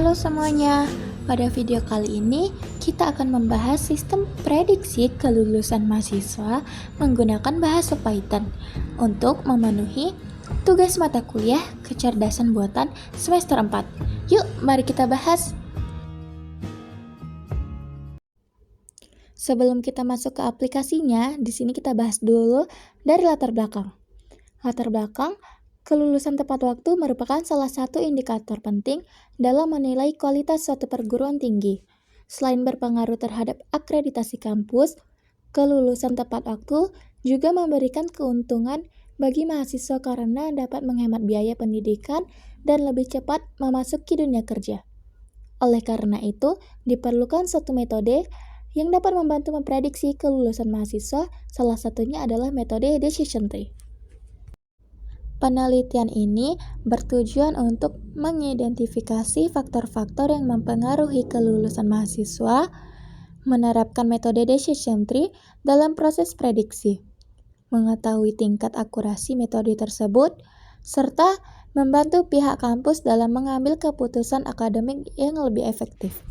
Halo semuanya, pada video kali ini kita akan membahas sistem prediksi kelulusan mahasiswa menggunakan bahasa Python untuk memenuhi tugas mata kuliah kecerdasan buatan semester 4. Yuk, mari kita bahas. Sebelum kita masuk ke aplikasinya, di sini kita bahas dulu dari latar belakang. Latar belakang, kelulusan tepat waktu merupakan salah satu indikator penting dalam menilai kualitas suatu perguruan tinggi. Selain berpengaruh terhadap akreditasi kampus, kelulusan tepat waktu juga memberikan keuntungan bagi mahasiswa karena dapat menghemat biaya pendidikan dan lebih cepat memasuki dunia kerja. Oleh karena itu, diperlukan suatu metode yang dapat membantu memprediksi kelulusan mahasiswa, salah satunya adalah metode decision tree. Penelitian ini bertujuan untuk mengidentifikasi faktor-faktor yang mempengaruhi kelulusan mahasiswa, menerapkan metode decision tree dalam proses prediksi, mengetahui tingkat akurasi metode tersebut, serta membantu pihak kampus dalam mengambil keputusan akademik yang lebih efektif.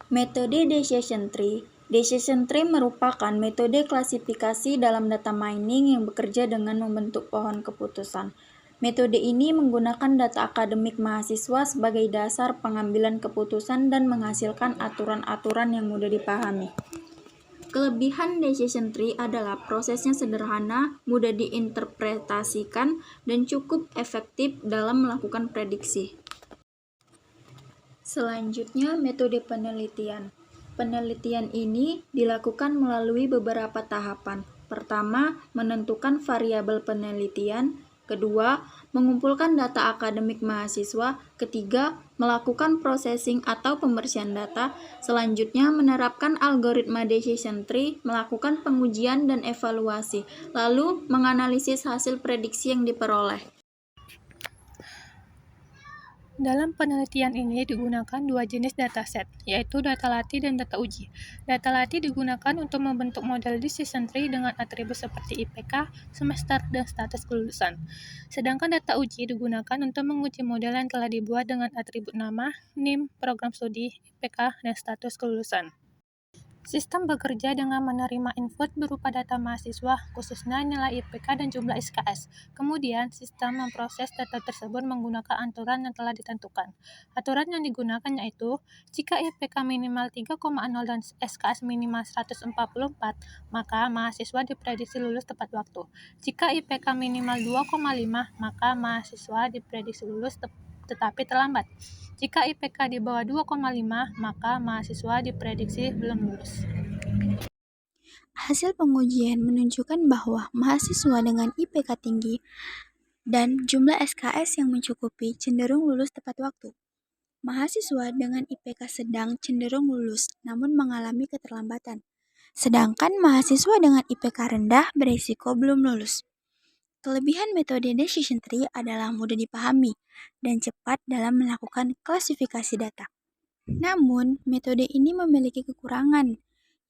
Metode decision tree. Decision tree merupakan metode klasifikasi dalam data mining yang bekerja dengan membentuk pohon keputusan. Metode ini menggunakan data akademik mahasiswa sebagai dasar pengambilan keputusan dan menghasilkan aturan-aturan yang mudah dipahami. Kelebihan decision tree adalah prosesnya sederhana, mudah diinterpretasikan, dan cukup efektif dalam melakukan prediksi. Selanjutnya, metode penelitian. Penelitian ini dilakukan melalui beberapa tahapan. Pertama, menentukan variabel penelitian. Kedua, mengumpulkan data akademik mahasiswa. Ketiga, melakukan processing atau pembersihan data. Selanjutnya, menerapkan algoritma decision tree, melakukan pengujian dan evaluasi, lalu menganalisis hasil prediksi yang diperoleh. Dalam penelitian ini digunakan dua jenis dataset, yaitu data latih dan data uji. Data latih digunakan untuk membentuk model decision tree dengan atribut seperti IPK, semester, dan status kelulusan. Sedangkan data uji digunakan untuk menguji model yang telah dibuat dengan atribut nama, NIM, program studi, IPK, dan status kelulusan. Sistem bekerja dengan menerima input berupa data mahasiswa, khususnya nilai IPK dan jumlah SKS. Kemudian, sistem memproses data tersebut menggunakan aturan yang telah ditentukan. Aturan yang digunakan yaitu, jika IPK minimal 3,0 dan SKS minimal 144, maka mahasiswa diprediksi lulus tepat waktu. Jika IPK minimal 2,5, maka mahasiswa diprediksi lulus tetapi terlambat. Jika IPK di bawah 2,5, maka mahasiswa diprediksi belum lulus. Hasil pengujian menunjukkan bahwa mahasiswa dengan IPK tinggi dan jumlah SKS yang mencukupi cenderung lulus tepat waktu. Mahasiswa dengan IPK sedang cenderung lulus, namun mengalami keterlambatan. Sedangkan mahasiswa dengan IPK rendah berisiko belum lulus. Kelebihan metode decision tree adalah mudah dipahami dan cepat dalam melakukan klasifikasi data. Namun, metode ini memiliki kekurangan,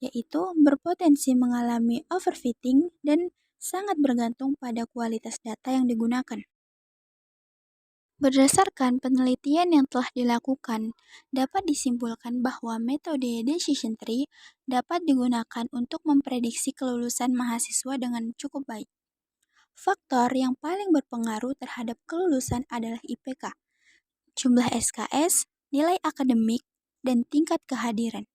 yaitu berpotensi mengalami overfitting dan sangat bergantung pada kualitas data yang digunakan. Berdasarkan penelitian yang telah dilakukan, dapat disimpulkan bahwa metode decision tree dapat digunakan untuk memprediksi kelulusan mahasiswa dengan cukup baik. Faktor yang paling berpengaruh terhadap kelulusan adalah IPK, jumlah SKS, nilai akademik, dan tingkat kehadiran.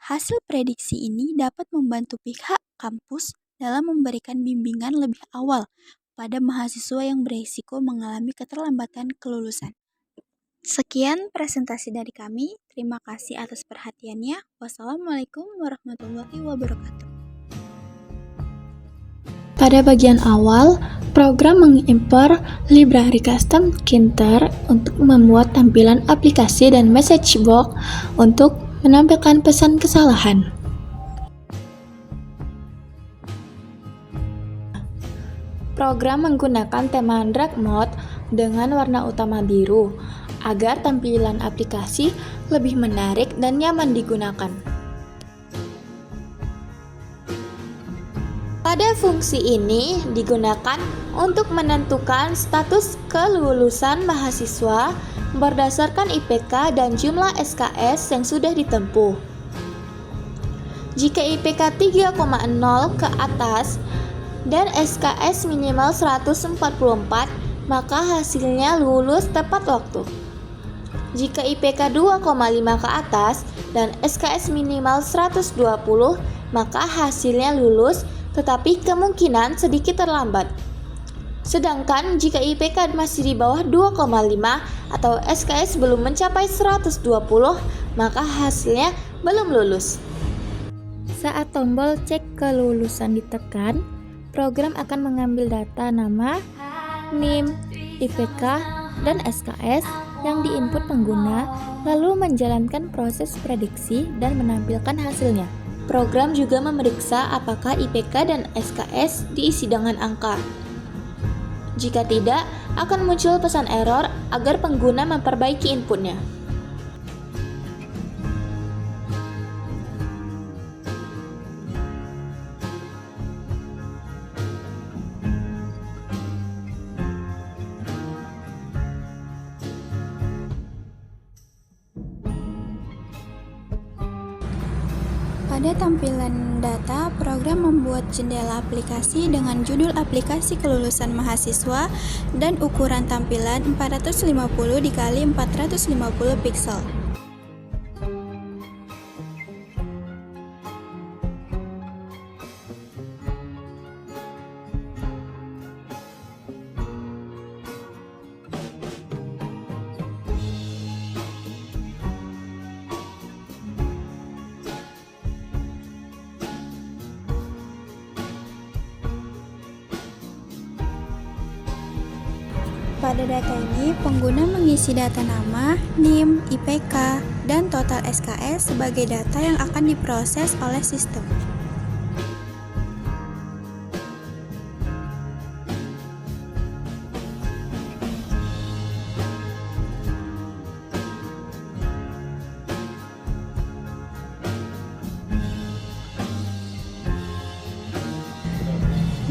Hasil prediksi ini dapat membantu pihak kampus dalam memberikan bimbingan lebih awal pada mahasiswa yang berisiko mengalami keterlambatan kelulusan. Sekian presentasi dari kami. Terima kasih atas perhatiannya. Wassalamualaikum warahmatullahi wabarakatuh. Pada bagian awal, program mengimpor library custom Kinter untuk membuat tampilan aplikasi dan message box untuk menampilkan pesan kesalahan. Program menggunakan tema dark mode dengan warna utama biru agar tampilan aplikasi lebih menarik dan nyaman digunakan. Pada fungsi ini digunakan untuk menentukan status kelulusan mahasiswa berdasarkan IPK dan jumlah SKS yang sudah ditempuh. Jika IPK 3,0 ke atas dan SKS minimal 144, maka hasilnya lulus tepat waktu. Jika IPK 2,5 ke atas dan SKS minimal 120, maka hasilnya lulus tetapi kemungkinan sedikit terlambat. Sedangkan jika IPK masih di bawah 2,5 atau SKS belum mencapai 120, maka hasilnya belum lulus. Saat tombol cek kelulusan ditekan, program akan mengambil data nama, NIM, IPK, dan SKS yang diinput pengguna, lalu menjalankan proses prediksi dan menampilkan hasilnya. Program juga memeriksa apakah IPK dan SKS diisi dengan angka. Jika tidak, akan muncul pesan error agar pengguna memperbaiki inputnya. Pada tampilan data, program membuat jendela aplikasi dengan judul aplikasi kelulusan mahasiswa dan ukuran tampilan 450 x 450 pixel. Pada data ini, pengguna mengisi data nama, NIM, IPK, dan total SKS sebagai data yang akan diproses oleh sistem.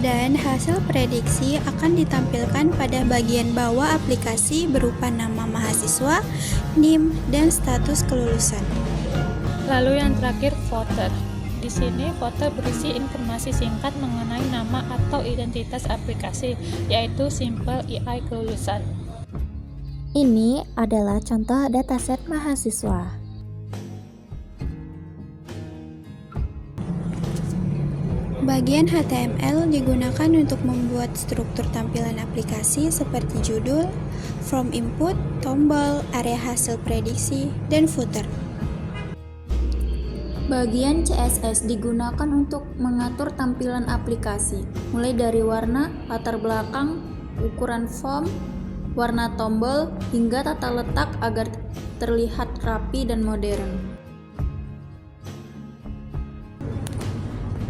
Dan hasil prediksi akan ditampilkan pada bagian bawah aplikasi berupa nama mahasiswa, NIM, dan status kelulusan. Lalu yang terakhir, footer. Di sini footer berisi informasi singkat mengenai nama atau identitas aplikasi, yaitu Simple EI kelulusan. Ini adalah contoh dataset mahasiswa. Bagian HTML digunakan untuk membuat struktur tampilan aplikasi seperti judul, form input, tombol, area hasil prediksi, dan footer. Bagian CSS digunakan untuk mengatur tampilan aplikasi, mulai dari warna, latar belakang, ukuran form, warna tombol, hingga tata letak agar terlihat rapi dan modern.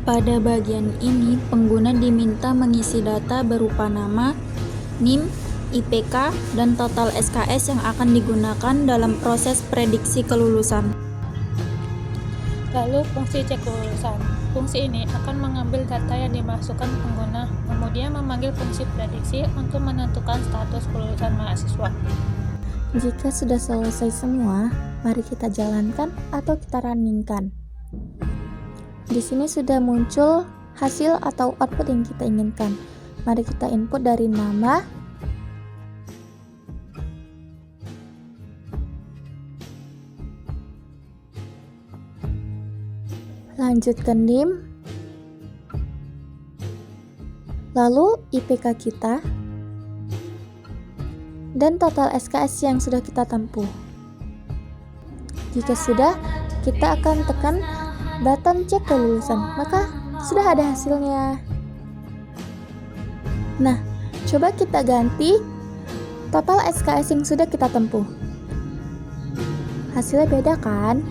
Pada bagian ini, pengguna diminta mengisi data berupa nama, NIM, IPK, dan total SKS yang akan digunakan dalam proses prediksi kelulusan. Lalu fungsi cek kelulusan. Fungsi ini akan mengambil data yang dimasukkan pengguna, kemudian memanggil fungsi prediksi untuk menentukan status kelulusan mahasiswa. Jika sudah selesai semua, mari kita jalankan atau kita runningkan. Di sini sudah muncul hasil atau output yang kita inginkan. Mari kita input dari nama, lanjut ke NIM, lalu IPK kita, dan total SKS yang sudah kita tempuh. Jika sudah, kita akan tekan button cek kelulusan, maka sudah ada hasilnya. Nah, coba kita ganti total SKS yang sudah kita tempuh. Hasilnya beda kan?